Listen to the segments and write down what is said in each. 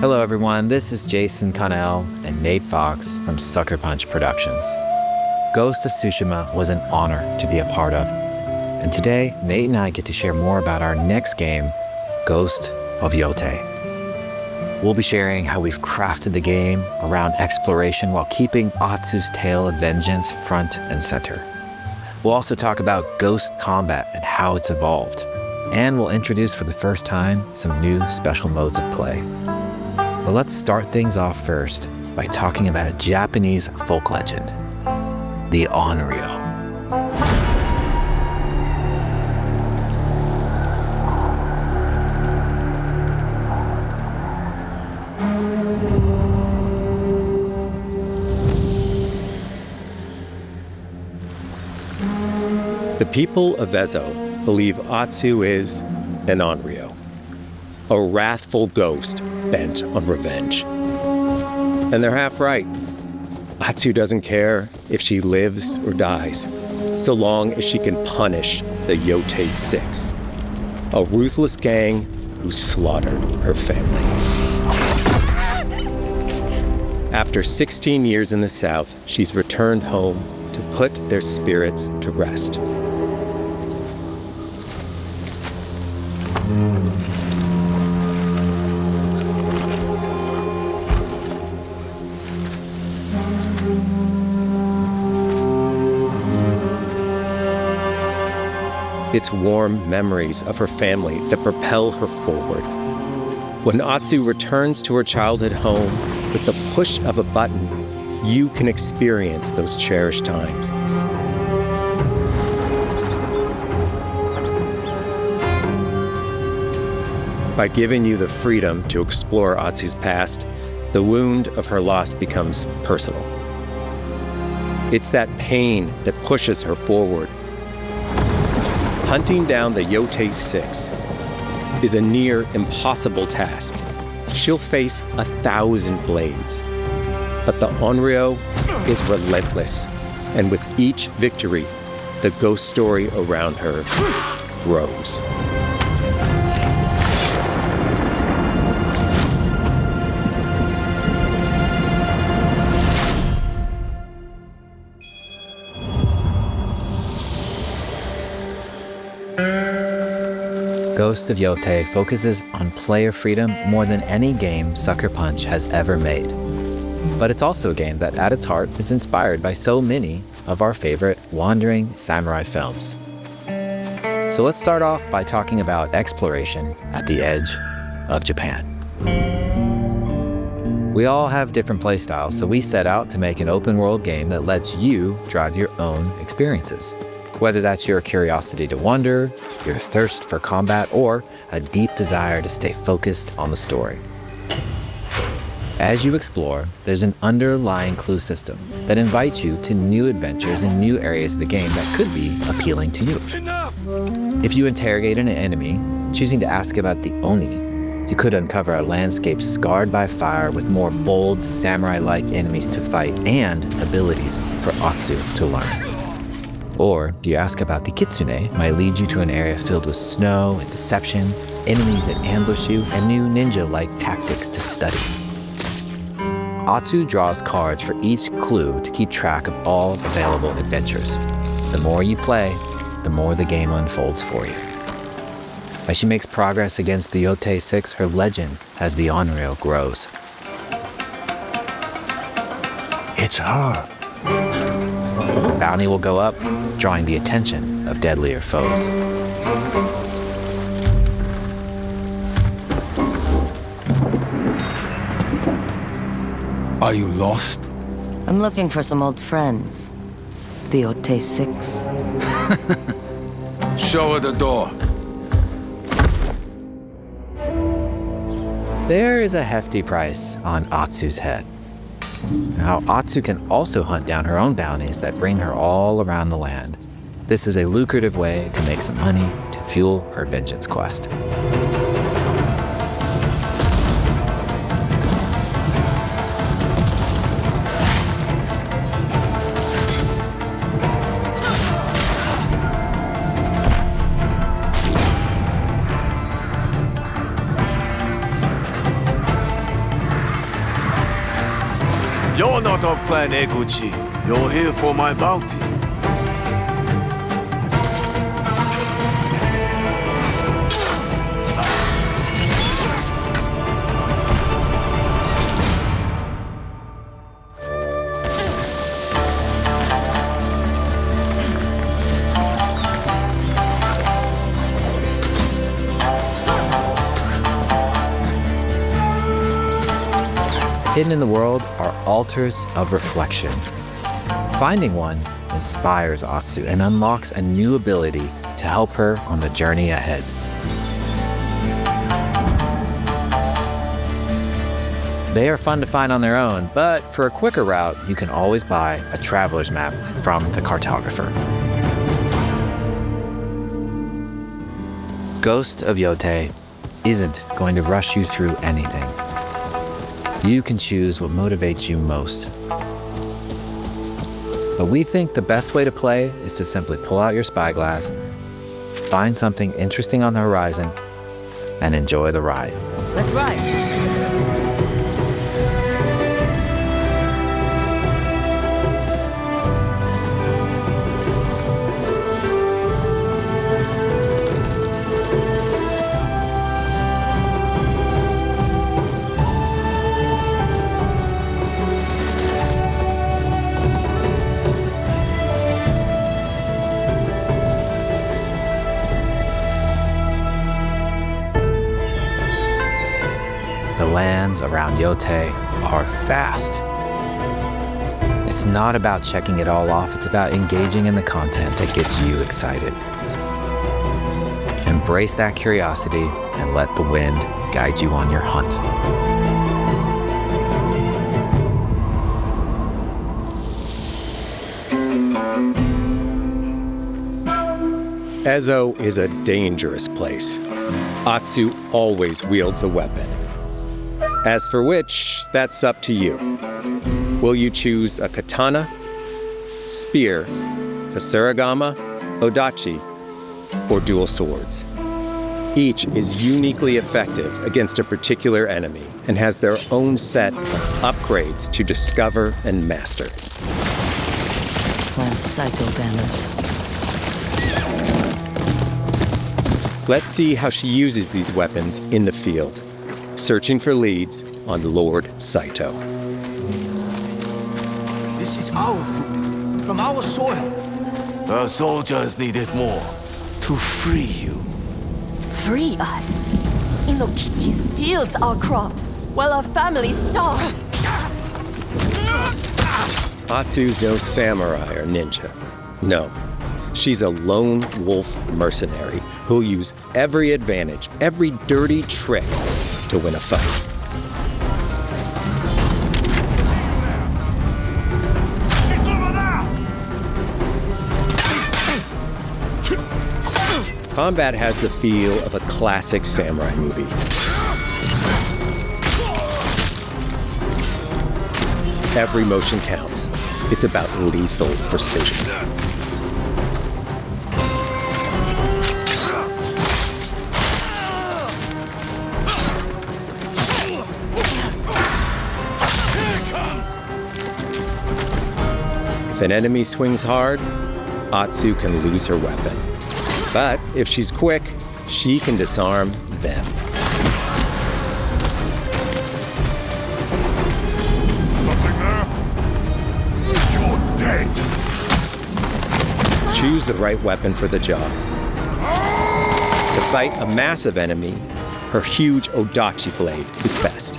Hello everyone, this is Jason Connell and Nate Fox from Sucker Punch Productions. Ghost of Tsushima was an honor to be a part of. And today, Nate and I get to share more about our next game, Ghost of Yōtei. We'll be sharing how we've crafted the game around exploration while keeping Atsu's tale of vengeance front and center. We'll also talk about ghost combat and how it's evolved. And we'll introduce for the first time some new special modes of play. But let's start things off first by talking about a Japanese folk legend, the Onryo. The people of Ezo believe Atsu is an Onryo, a wrathful ghost bent on revenge. And they're half right. Atsu doesn't care if she lives or dies, so long as she can punish the Yōtei 6, a ruthless gang who slaughtered her family. After 16 years in the South, she's returned home to put their spirits to rest. It's warm memories of her family that propel her forward. When Atsu returns to her childhood home, with the push of a button, you can experience those cherished times. By giving you the freedom to explore Atsu's past, the wound of her loss becomes personal. It's that pain that pushes her forward. Hunting down the Yōtei 6 is a near impossible task. She'll face 1,000 blades. But the Onryo is relentless, and with each victory, the ghost story around her grows. Ghost of Yōtei focuses on player freedom more than any game Sucker Punch has ever made. But it's also a game that at its heart is inspired by so many of our favorite wandering samurai films. So let's start off by talking about exploration at the edge of Japan. We all have different playstyles, so we set out to make an open world game that lets you drive your own experiences. Whether that's your curiosity to wonder, your thirst for combat, or a deep desire to stay focused on the story. As you explore, there's an underlying clue system that invites you to new adventures in new areas of the game that could be appealing to you. Enough! If you interrogate an enemy, choosing to ask about the Oni, you could uncover a landscape scarred by fire with more bold, samurai-like enemies to fight and abilities for Atsu to learn. Or, if you ask about the Kitsune, might lead you to an area filled with snow and deception, enemies that ambush you, and new ninja-like tactics to study. Atsu draws cards for each clue to keep track of all available adventures. The more you play, the more the game unfolds for you. As she makes progress against the Yōtei 6, her legend as the Onryo grows. It's her. Bounty will go up, drawing the attention of deadlier foes. Are you lost? I'm looking for some old friends. The Yōtei 6. Show her the door. There is a hefty price on Atsu's head. Now, Atsu can also hunt down her own bounties that bring her all around the land. This is a lucrative way to make some money to fuel her vengeance quest. You're not of Clan Eguchi. You're here for my bounty. Hidden in the world are altars of reflection. Finding one inspires Atsu and unlocks a new ability to help her on the journey ahead. They are fun to find on their own, but for a quicker route, you can always buy a traveler's map from the cartographer. Ghost of Yōtei isn't going to rush you through anything. You can choose what motivates you most. But we think the best way to play is to simply pull out your spyglass, find something interesting on the horizon, and enjoy the ride. Let's ride. The lands around Yōtei are vast. It's not about checking it all off, it's about engaging in the content that gets you excited. Embrace that curiosity and let the wind guide you on your hunt. Ezo is a dangerous place. Atsu always wields a weapon. As for which, that's up to you. Will you choose a katana, spear, a surigama, odachi, or dual swords? Each is uniquely effective against a particular enemy and has their own set of upgrades to discover and master. Clan Saito banners. Let's see how she uses these weapons in the field, searching for leads on Lord Saito. This is our food, from our soil. The soldiers needed more to free you. Free us. Inokichi steals our crops while our families starve. Atsu's no samurai or ninja. No, she's a lone wolf mercenary who'll use every advantage, every dirty trick to win a fight. Combat has the feel of a classic samurai movie. Every motion counts. It's about lethal precision. If an enemy swings hard, Atsu can lose her weapon. But if she's quick, she can disarm them. Nothing there? You're dead. Choose the right weapon for the job. To fight a massive enemy, her huge odachi blade is best.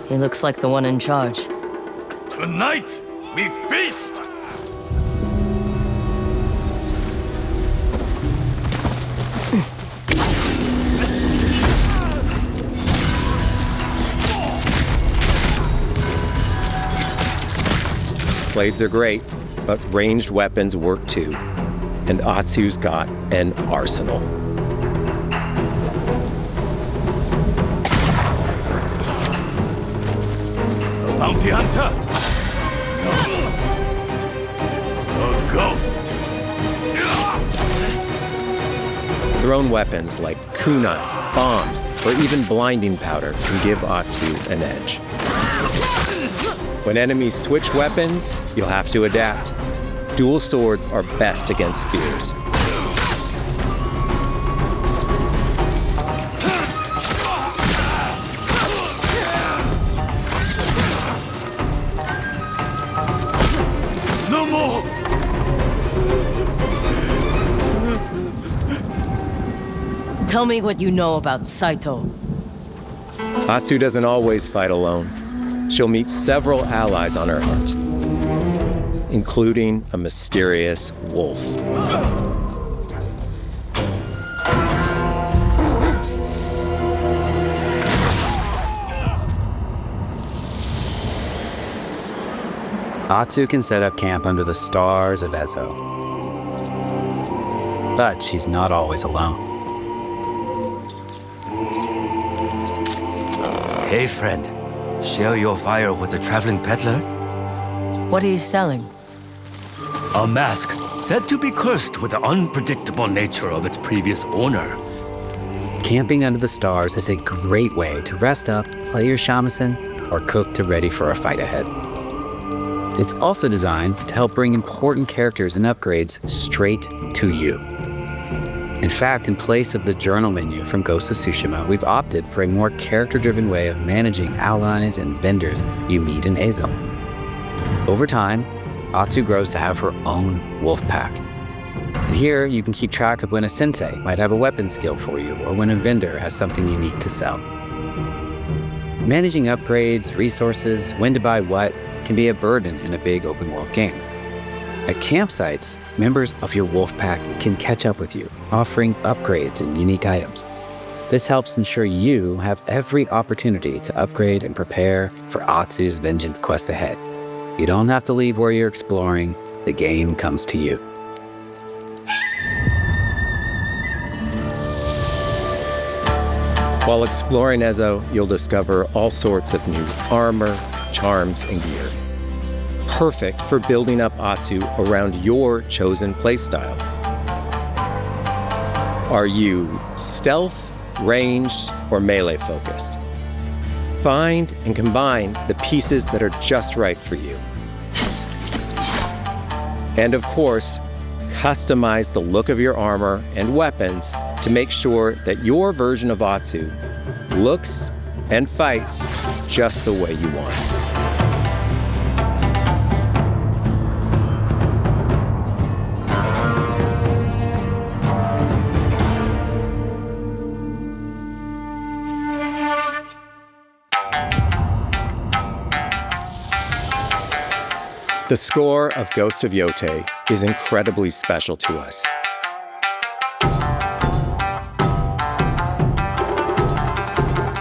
He looks like the one in charge. Tonight, we feast. Blades are great, but ranged weapons work too. And Atsu's got an arsenal. bounty hunter. A ghost. Thrown weapons like kunai, bombs, or even blinding powder can give Atsu an edge. When enemies switch weapons, you'll have to adapt. Dual swords are best against spears. No more. Tell me what you know about Saito. Atsu doesn't always fight alone. She'll meet several allies on her hunt, including a mysterious wolf. Atsu can set up camp under the stars of Ezo. But she's not always alone. Hey, friend. Share your fire with the traveling peddler? What are you selling? A mask said to be cursed with the unpredictable nature of its previous owner. Camping under the stars is a great way to rest up, play your shamisen, or cook to ready for a fight ahead. It's also designed to help bring important characters and upgrades straight to you. In fact, in place of the journal menu from Ghost of Tsushima, we've opted for a more character-driven way of managing allies and vendors you meet in Ezo. Over time, Atsu grows to have her own wolf pack. And here, you can keep track of when a sensei might have a weapon skill for you, or when a vendor has something unique to sell. Managing upgrades, resources, when to buy what, can be a burden in a big open-world game. At campsites, members of your wolf pack can catch up with you, offering upgrades and unique items. This helps ensure you have every opportunity to upgrade and prepare for Atsu's vengeance quest ahead. You don't have to leave where you're exploring, the game comes to you. While exploring Ezo, you'll discover all sorts of new armor, charms, and gear. Perfect for building up Atsu around your chosen playstyle. Are you stealth, ranged, or melee focused? Find and combine the pieces that are just right for you. And of course, customize the look of your armor and weapons to make sure that your version of Atsu looks and fights just the way you want. The score of Ghost of Yōtei is incredibly special to us.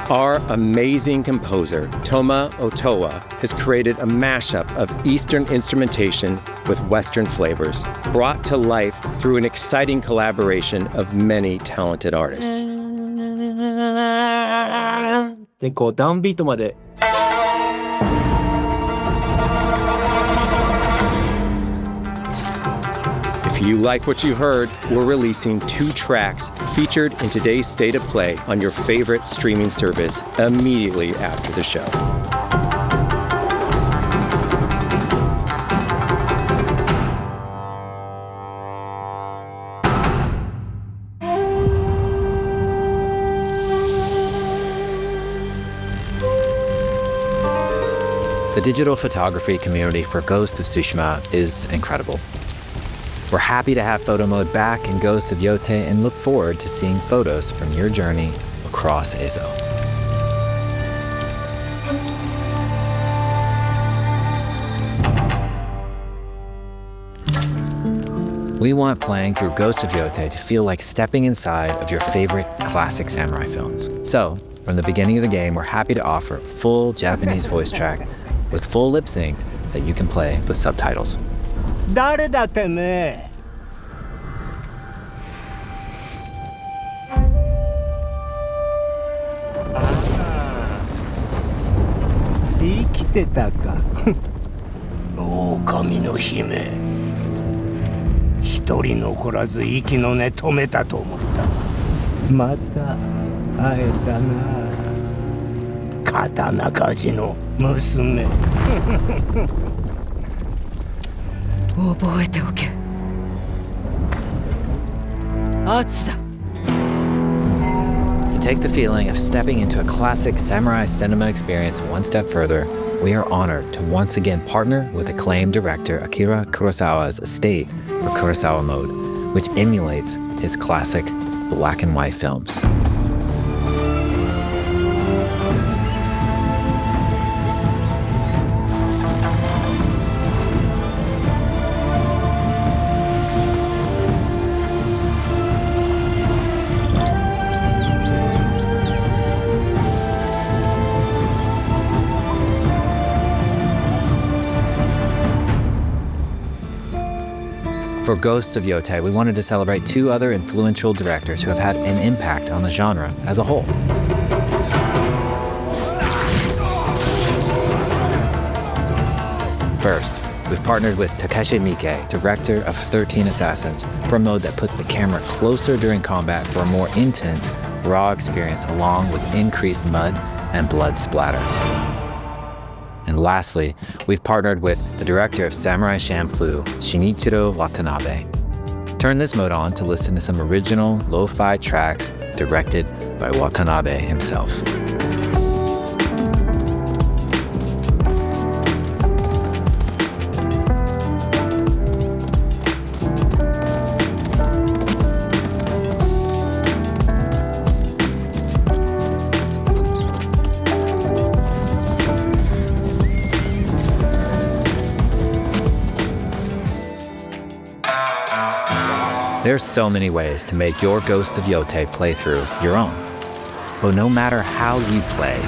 Our amazing composer, Toma Otoa, has created a mashup of Eastern instrumentation with Western flavors, brought to life through an exciting collaboration of many talented artists. でこうダウンビートまで If you like what you heard, we're releasing 2 tracks featured in today's State of Play on your favorite streaming service immediately after the show. The digital photography community for Ghost of Tsushima is incredible. We're happy to have photo mode back in Ghost of Yōtei and look forward to seeing photos from your journey across Ezo. We want playing through Ghost of Yōtei to feel like stepping inside of your favorite classic samurai films. So, from the beginning of the game, we're happy to offer a full Japanese voice track with full lip sync that you can play with subtitles. 誰だてめえ 生きてたか。狼の姫。一人残らず息の根止めたと思った。また会えたな。刀鍛冶の娘。覚えておけ。圧だ。To take the feeling of stepping into a classic samurai cinema experience one step further, we are honored to once again partner with acclaimed director Akira Kurosawa's estate for Kurosawa Mode, which emulates his classic black and white films. For Ghosts of Yōtei, we wanted to celebrate two other influential directors who have had an impact on the genre as a whole. First, we've partnered with Takeshi Miike, director of 13 Assassins, for a mode that puts the camera closer during combat for a more intense, raw experience along with increased mud and blood splatter. And lastly, we've partnered with the director of Samurai Champloo, Shinichiro Watanabe. Turn this mode on to listen to some original lo-fi tracks directed by Watanabe himself. There's so many ways to make your Ghost of Yōtei playthrough your own. But no matter how you play,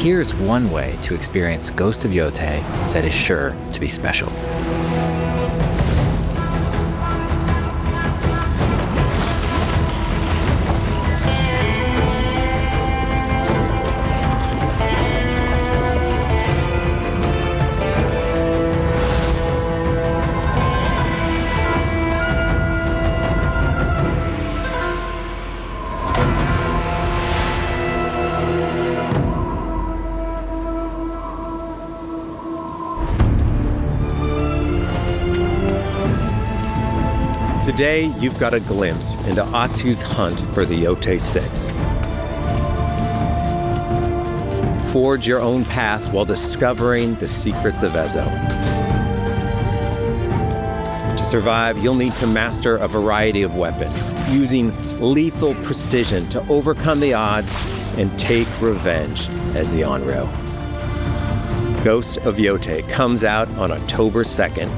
here's one way to experience Ghost of Yōtei that is sure to be special. Today, you've got a glimpse into Atsu's hunt for the Yōtei 6. Forge your own path while discovering the secrets of Ezo. To survive, you'll need to master a variety of weapons, using lethal precision to overcome the odds and take revenge as the Onryo. Ghost of Yōtei comes out on October 2nd.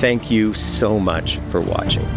Thank you so much for watching.